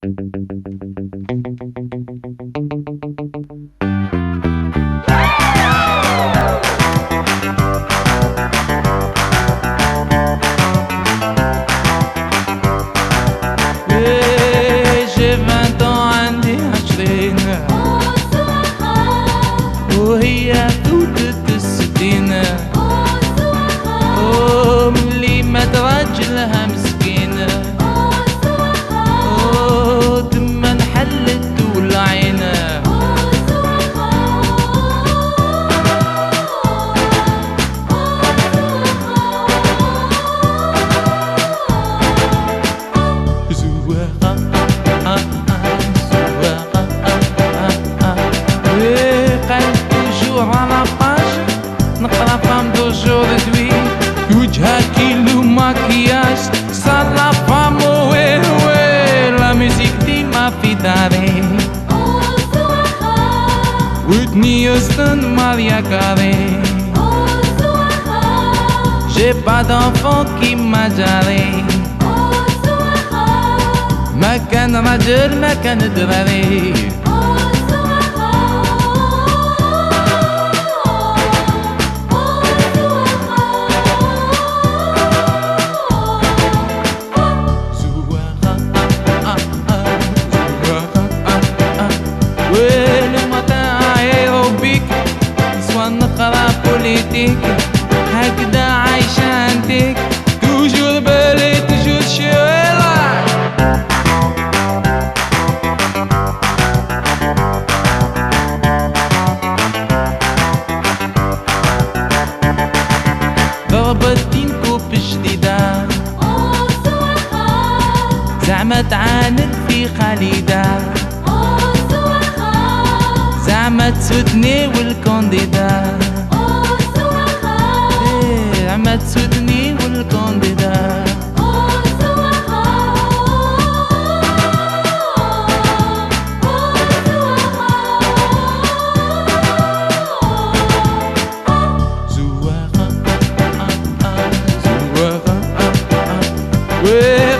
j'ai 20 ans عندي 20 وهي ثوتة الستين ملي مات راجلها مسكين دما انحلت والعين نقرا فام دوجوردوي وجهها كيلو ماكياج صار لا فام وي وي لا ميوزيك ديما في داري ودني يوستن ماريا كاري جي با دانفون كيما جاري ما كان راجل ما كان دراري نقرا بوليتيك هكذا عايشة انتيك توجور بالي توجور شويلة ضربتين كوب جديدة زعما تعاند في خليدة زعما تسودني والكونديدا زعما تسودني والكونديدا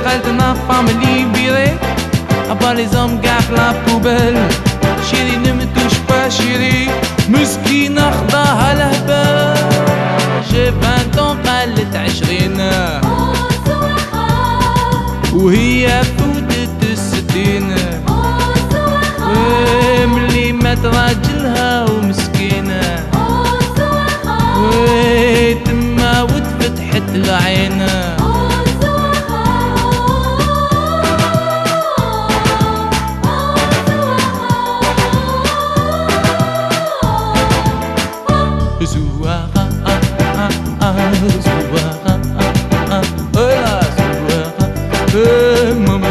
قالتنا فاميلي بيريك ابا لي زوم قاع في لا بوبيل شيري نمتوش با شيري مسكينة خضاها الهبال جي 20 قالت 20 وهي فوتت الستين ملي مات راجلها ومسكينة تما وتفتحت العين Mama,